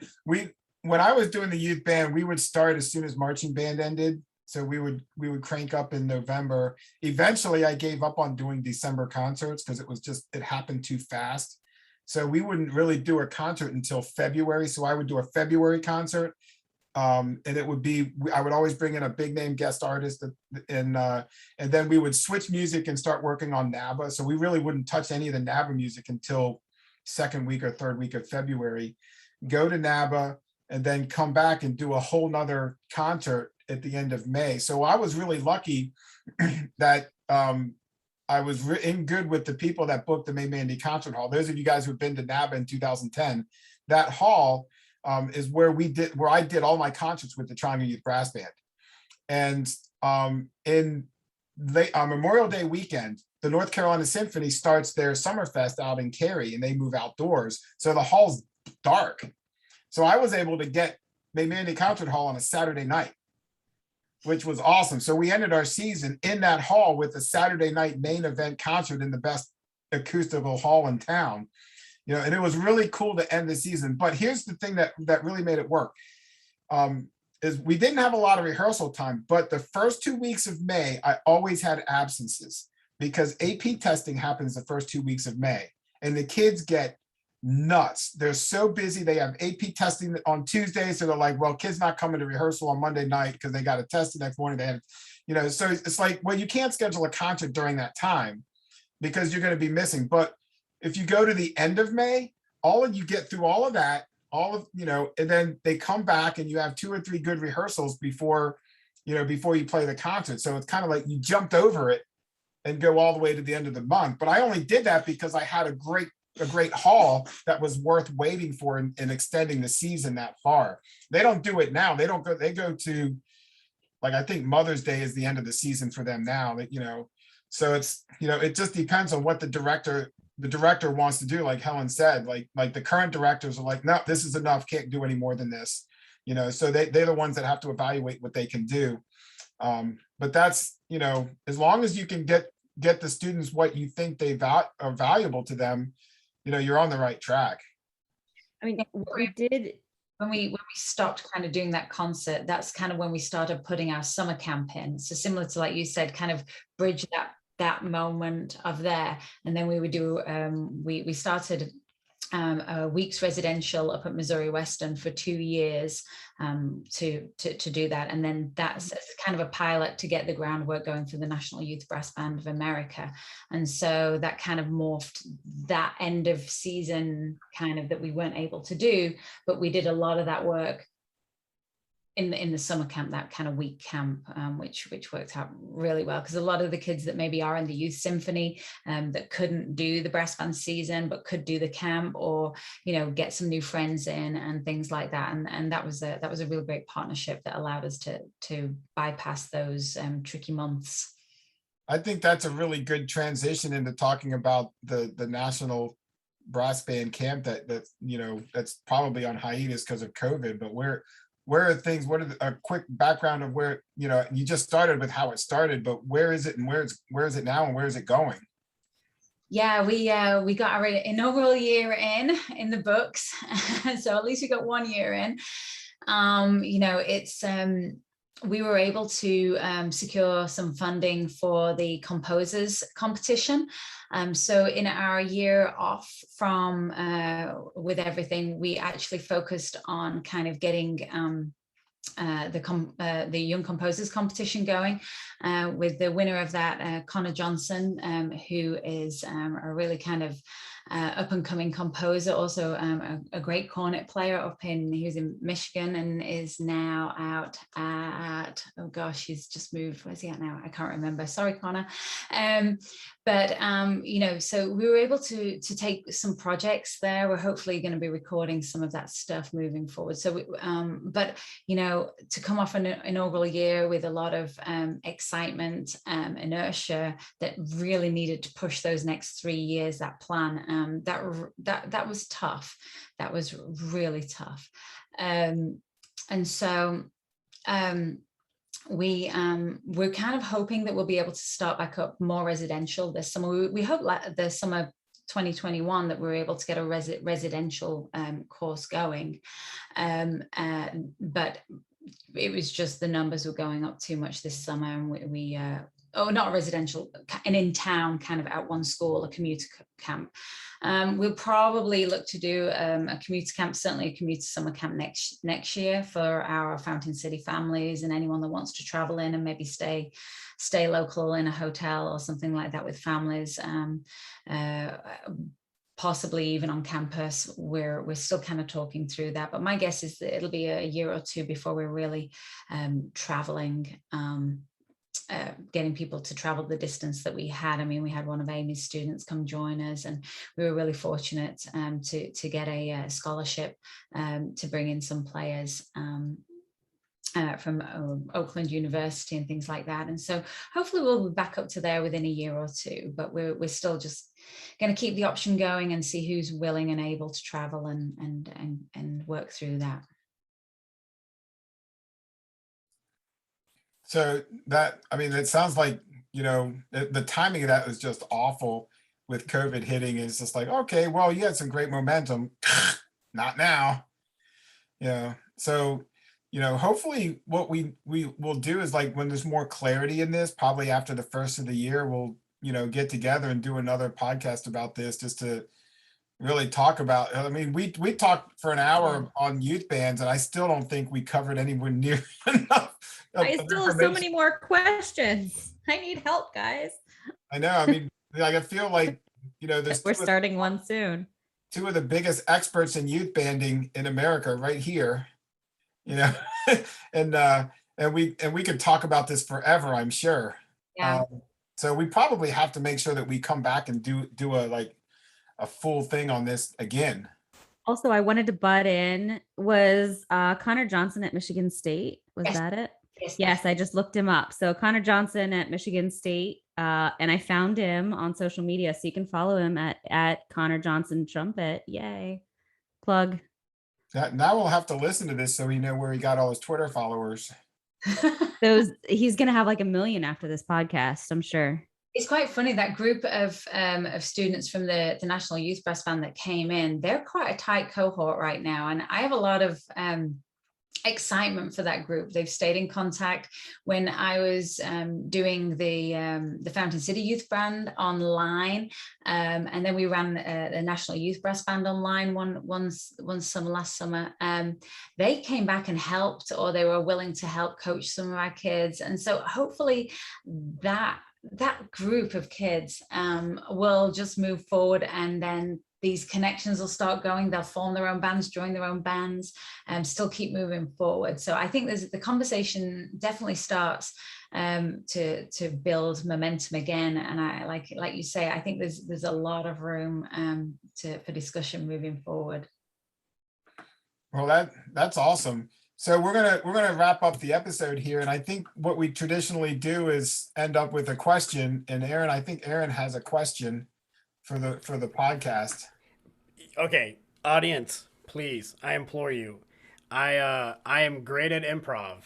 when I was doing the youth band, we would start as soon as marching band ended. So we would crank up in November. Eventually, I gave up on doing December concerts because it happened too fast. So we wouldn't really do a concert until February. So I would do a February concert. And it would be, I would always bring in a big name guest artist, and then we would switch music and start working on NABA. So we really wouldn't touch any of the NABA music until second week or third week of February, go to NABA, and then come back and do a whole nother concert at the end of May. So I was really lucky that I was in good with the people that booked the May Mandy Concert Hall. Those of you guys who've been to NABA in 2010, that hall is where I did all my concerts with the Triangle Youth Brass Band. And in Memorial Day weekend, the North Carolina Symphony starts their Summerfest out in Cary, and they move outdoors. So the hall's dark. So I was able to get May Mandy Concert Hall on a Saturday night, which was awesome. So we ended our season in that hall with a Saturday night main event concert in the best acoustical hall in town. And it was really cool to end the season. But here's the thing that really made it work, is we didn't have a lot of rehearsal time, but the first 2 weeks of May, I always had absences because AP testing happens the first 2 weeks of May, and the kids get nuts. They're so busy. They have AP testing on Tuesday. So they're like, well, kids not coming to rehearsal on Monday night because they got a test the next morning. They have, so it's like, well, you can't schedule a concert during that time because you're going to be missing. But if you go to the end of May, you get through all of that, and then they come back and you have 2 or 3 good rehearsals before you play the concert. So it's kind of like you jumped over it and go all the way to the end of the month. But I only did that because I had a great a great haul that was worth waiting for and extending the season that far. They don't do it now. They go to, like, I think Mother's Day is the end of the season for them now, that, so it's, it just depends on what the director wants to do. Like Helen said, like the current directors are like, no, this is enough, can't do any more than this, so they're the ones that have to evaluate what they can do. But that's, as long as you can get the students what you think are valuable to them, you're on the right track. I mean, we did when we stopped kind of doing that concert, that's kind of when we started putting our summer camp in. So similar to, like you said, kind of bridge that moment of there. And then we would do, we started a week's residential up at Missouri Western for 2 years to do that. And then that's kind of a pilot to get the groundwork going for the National Youth Brass Band of America. And so that kind of morphed that end of season kind of that we weren't able to do, but we did a lot of that work in the summer camp, that kind of week camp, which worked out really well, because a lot of the kids that maybe are in the youth symphony that couldn't do the brass band season but could do the camp, or get some new friends in and things like that, and that was a real great partnership that allowed us to bypass those tricky months. I think that's a really good transition into talking about the National Brass Band Camp that's probably on hiatus because of COVID, but where are things, a quick background of where, you just started with how it started, but where is it and where is it now and where is it going? Yeah, we got our inaugural year in the books. So at least we got 1 year in. It's, we were able to secure some funding for the composers competition. So in our year off from with everything, we actually focused on kind of getting the Young Composers competition going, with the winner of that, Connor Johnson, who is a really kind of up and coming composer, also a great cornet player he was in Michigan and is now out at, oh gosh, he's just moved, where's he at now? I can't remember, sorry Connor. So we were able to take some projects there. We're hopefully going to be recording some of that stuff moving forward. So to come off an inaugural year with a lot of excitement, inertia that really needed to push those next 3 years, that plan, that was tough. That was really tough. We're kind of hoping that we'll be able to start back up more residential this summer. We hope the summer 2021 that we're able to get a residential course going, but it was just the numbers were going up too much this summer, and not a residential, an in-town kind of at one school, a commuter camp. We'll probably look to do a commuter camp, certainly a commuter summer camp next year for our Fountain City families and anyone that wants to travel in and maybe stay local in a hotel or something like that with families. Possibly even on campus. We're still kind of talking through that, but my guess is that it'll be a year or two before we're really traveling, getting people to travel the distance that we had. I mean, we had one of Amy's students come join us, and we were really fortunate to get a scholarship to bring in some players from Oakland University and things like that. And so hopefully we'll be back up to there within a year or two, but we're still just going to keep the option going and see who's willing and able to travel and work through that. So it sounds like, the timing of that was just awful with COVID hitting. It's just like, okay, well, you had some great momentum. Not now. So, hopefully what we will do is, like, when there's more clarity in this, probably after the first of the year, we'll, get together and do another podcast about this, just to really talk about. I mean, we talked for an hour on youth bands, and I still don't think we covered anywhere near enough. I still have so many more questions. I need help, guys. I know. I mean, I feel like, we're starting one soon. Two of the biggest experts in youth banding in America right here, and we could talk about this forever, I'm sure. Yeah. So we probably have to make sure that we come back and do a full thing on this again. Also, I wanted to butt in. Was Connor Johnson at Michigan State? Was Yes. that it? Yes, I just looked him up. So Connor Johnson at Michigan State, and I found him on social media. So you can follow him at Connor Johnson Trumpet. Yay! Plug. Now we'll have to listen to this so we know where he got all his Twitter followers. He's gonna have like 1 million after this podcast, I'm sure. It's quite funny, that group of students from the National Youth Brass Band that came in, they're quite a tight cohort right now. And I have a lot of excitement for that group. They've stayed in contact. When I was doing the Fountain City Youth Band online, and then we ran the National Youth Brass Band online one summer last summer, they came back and helped, or they were willing to help coach some of our kids. And so hopefully that group of kids will just move forward, and then these connections will start going. They'll form their own bands, join their own bands, and still keep moving forward. So I think the conversation definitely starts to build momentum again. And I like you say, I think there's a lot of room for discussion moving forward. Well, that's awesome. So we're gonna wrap up the episode here, and I think what we traditionally do is end up with a question. And Aaron, I think Aaron has a question for the podcast. Okay, audience, please, I implore you. I am great at improv,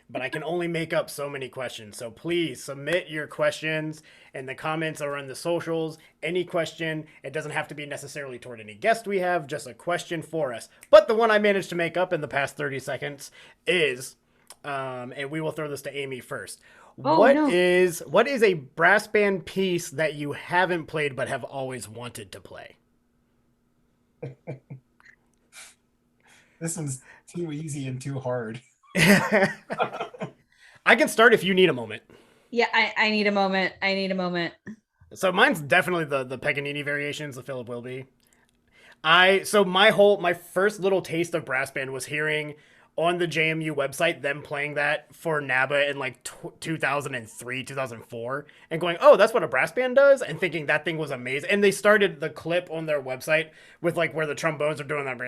but I can only make up so many questions. So please submit your questions in the comments or on the socials. Any question. It doesn't have to be necessarily toward any guest we have, just a question for us. But the one I managed to make up in the past 30 seconds is, and we will throw this to Amy first. What is a brass band piece that you haven't played but have always wanted to play? This one's too easy and too hard. I can start if you need a moment. Yeah, I need a moment. So mine's definitely the Paganini variations, the Philip Wilby. My first little taste of brass band was hearing on the JMU website them playing that for NABA in like 2003, 2004, and going, oh, that's what a brass band does, and thinking that thing was amazing. And they started the clip on their website with like where the trombones are doing that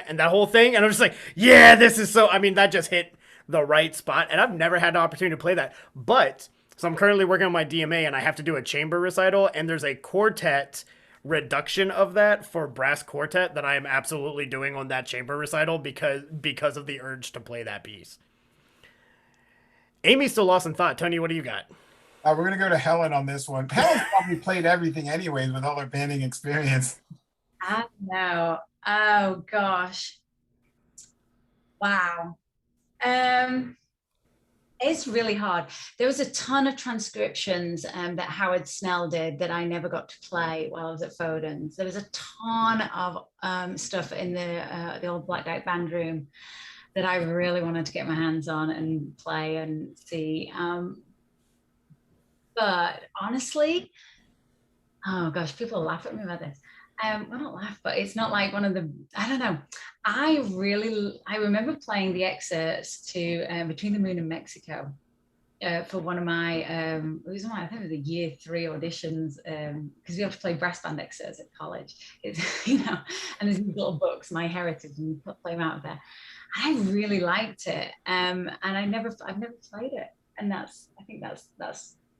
and that whole thing, and I'm just like, yeah, this is so, I mean, that just hit the right spot. And I've never had the opportunity to play that, but so I'm currently working on my DMA, and I have to do a chamber recital, and there's a quartet reduction of that for brass quartet that I am absolutely doing on that chamber recital because of the urge to play that piece. Amy's still lost in thought. Tony, what do you got? We're gonna go to Helen on this one. Helen's probably played everything anyways with all her banding experience. I know. Oh gosh. Wow. It's really hard. There was a ton of transcriptions that Howard Snell did that I never got to play while I was at Foden's. There was a ton of stuff in the old Black Dyke band room that I really wanted to get my hands on and play and see. But honestly, oh gosh, people laugh at me about this. Well, not laugh, but it's not like one of the, I don't know. I remember playing the excerpts to Between the Moon and Mexico for one of my, it was one, I think it was the year 3 auditions, because we have to play brass band excerpts at college. It's, you know, and there's these little books, My Heritage, and you play them out of there. I really liked it, and I've never played it, and I think that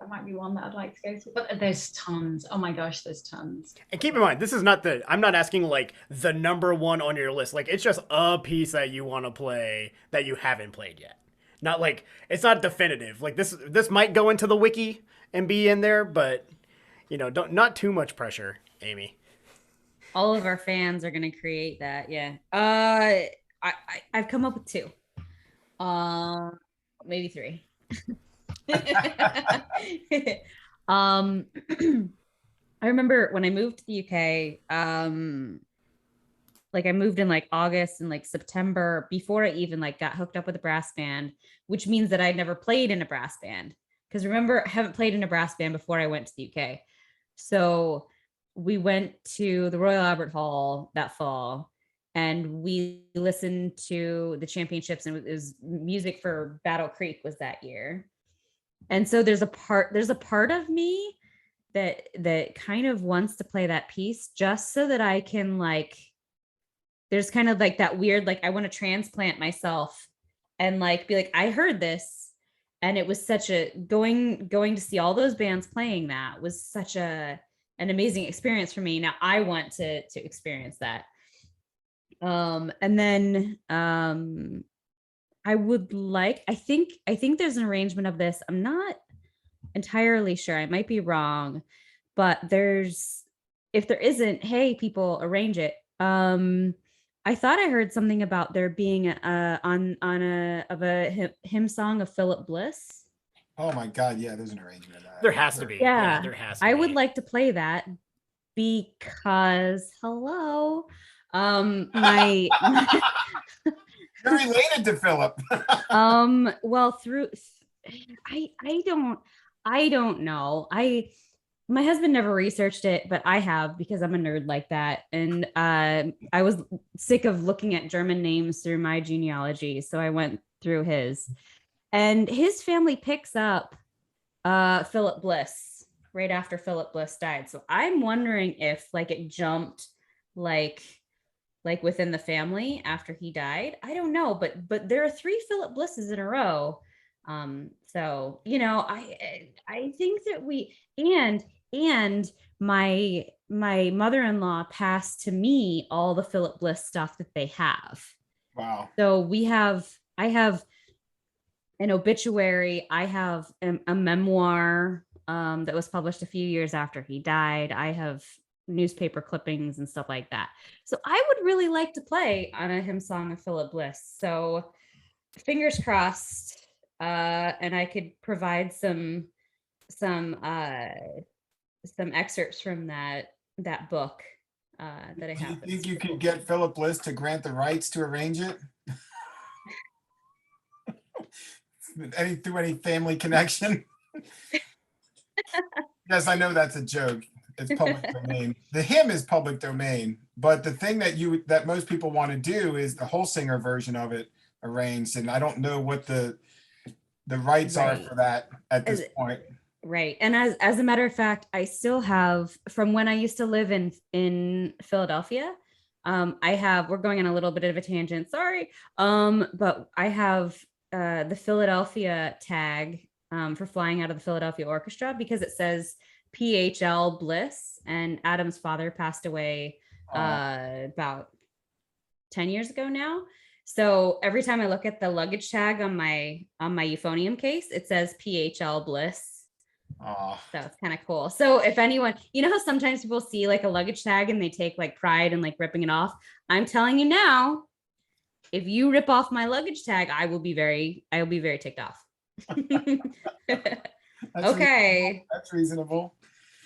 might be one that I'd like to go to, but there's tons. Oh my gosh, there's tons. And keep in mind, this is not I'm not asking like the number one on your list. Like, it's just a piece that you want to play that you haven't played yet. Not like, it's not definitive. Like this might go into the wiki and be in there, but you know, not too much pressure, Amy. All of our fans are going to create that. Yeah. I've come up with 2, maybe 3. I remember when I moved to the UK, like I moved in like August and like September before I even like got hooked up with a brass band, which means that I'd never played in a brass band. Because remember, I haven't played in a brass band before I went to the UK. So we went to the Royal Albert Hall that fall, and we listened to the championships, and it was music for Battle Creek was that year. And so there's a part of me that kind of wants to play that piece just so that I can like, there's kind of like that weird, like I want to transplant myself and like be like, I heard this and it was such a going to see all those bands playing that was such an amazing experience for me. Now I want to experience that. And then I think there's an arrangement of this. I'm not entirely sure. I might be wrong, but if there isn't, hey, people, arrange it. I thought I heard something about there being on a hymn song of Philip Bliss. Oh my God, yeah, there's an arrangement of that. There has to be. Yeah, there has to I be. would like to play that because hello, my You're related to Philip. well, through I don't know. My husband never researched it, but I have because I'm a nerd like that. And I was sick of looking at German names through my genealogy. So I went through his. And his family picks up Philip Bliss right after Philip Bliss died. So I'm wondering if like it jumped like within the family after he died. I don't know, but there are 3 Philip Blisses in a row. So I think that and my mother-in-law passed to me all the Philip Bliss stuff that they have. Wow. So I have an obituary. I have a memoir that was published a few years after he died. I have newspaper clippings and stuff like that. So I would really like to play on a hymn song of Philip Bliss. So fingers crossed. And I could provide some excerpts from that book that I have. Do you think you could get Philip Bliss to grant the rights to arrange it? Through any family connection? Yes, I know that's a joke. It's public domain. The hymn is public domain, but the thing that most people want to do is the whole singer version of it arranged, and I don't know what the rights are for that at this point. Right. And as a matter of fact, I still have from when I used to live in Philadelphia. We're going on a little bit of a tangent, sorry. But I have the Philadelphia tag for flying out of the Philadelphia Orchestra because it says PHL Bliss, and Adam's father passed away about 10 years ago now. So every time I look at the luggage tag on my euphonium case, it says PHL Bliss. Oh. So it's kind of cool. So if anyone, how sometimes people see like a luggage tag and they take like pride in like ripping it off. I'm telling you now, if you rip off my luggage tag, I will be very ticked off. Okay. That's reasonable.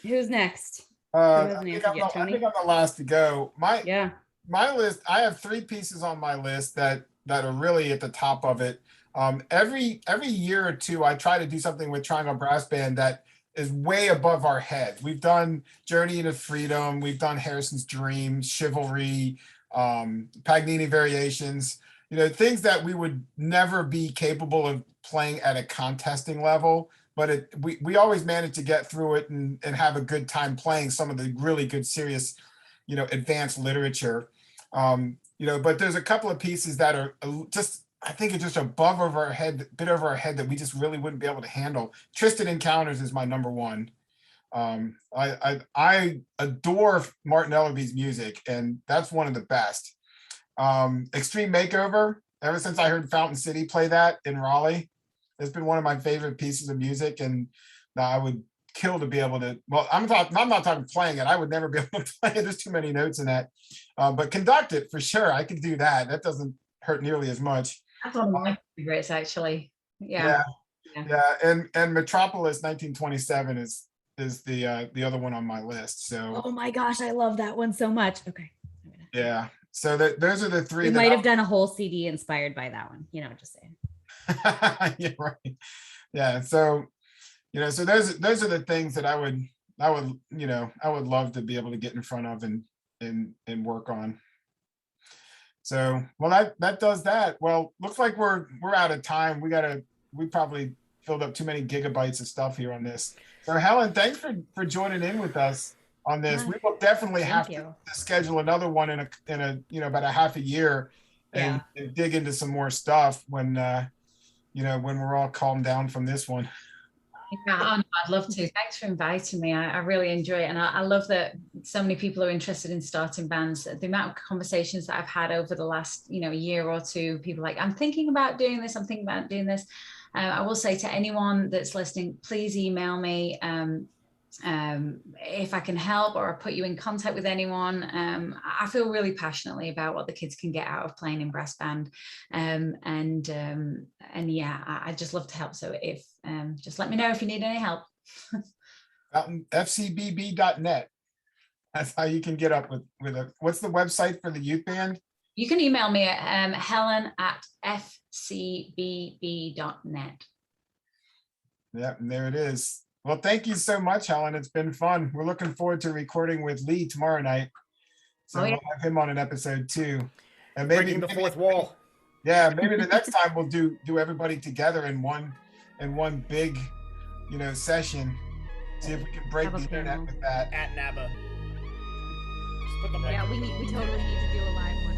Who's next? I think I'm the last to go. My list, I have 3 pieces on my list that are really at the top of it. Every year or two, I try to do something with Triangle Brass Band that is way above our head. We've done Journey into Freedom, we've done Harrison's Dream, Chivalry, Paganini Variations, things that we would never be capable of playing at a contesting level, but we always manage to get through it and have a good time playing some of the really good, serious, advanced literature. But there's a couple of pieces that are I think it's just above over our head, bit over our head that we just really wouldn't be able to handle. Tristan Encounters is my number one. I adore Martin Ellerby's music, and that's one of the best. Extreme Makeover, ever since I heard Fountain City play that in Raleigh, it's been one of my favorite pieces of music, and I would kill to be able to, well, I'm not talking playing it. I would never be able to play it. There's too many notes in that. But conduct it for sure. I could do that. That doesn't hurt nearly as much. That's one of my favorites, actually. Yeah. And Metropolis 1927 is the other one on my list. So. Oh my gosh, I love that one so much. Okay. Yeah. So those are the 3. We might have done a whole CD inspired by that one. Just saying. Yeah. Right. Yeah. So, so those are the things that I would love to be able to get in front of and work on. So, well, that does that. Well, looks like we're out of time. We probably filled up too many gigabytes of stuff here on this. So Helen, thanks for joining in with us on this. We will definitely have to schedule another one in a about a half a year and dig into some more stuff when when we're all calmed down from this one. Yeah, oh, no, I'd love to. Thanks for inviting me. I really enjoy it. And I love that so many people are interested in starting bands. The amount of conversations that I've had over the last, year or two, people like, I'm thinking about doing this. I'm thinking about doing this. I will say to anyone that's listening, please email me if I can help or put you in contact with anyone. I feel really passionately about what the kids can get out of playing in brass band. And yeah, I just love to help. So if just let me know if you need any help. FCBB.net. That's how you can get up with what's the website for the youth band? You can email me at helen@fcbb.net. Yeah, and there it is. Well, thank you so much, Helen. It's been fun. We're looking forward to recording with Lee tomorrow night. So we'll have him on an episode too. And maybe breaking the fourth wall. Yeah, maybe the next time we'll do everybody together in one big, session. See if we can break the internet with that. At NABA. Yeah, we totally need to do a live one.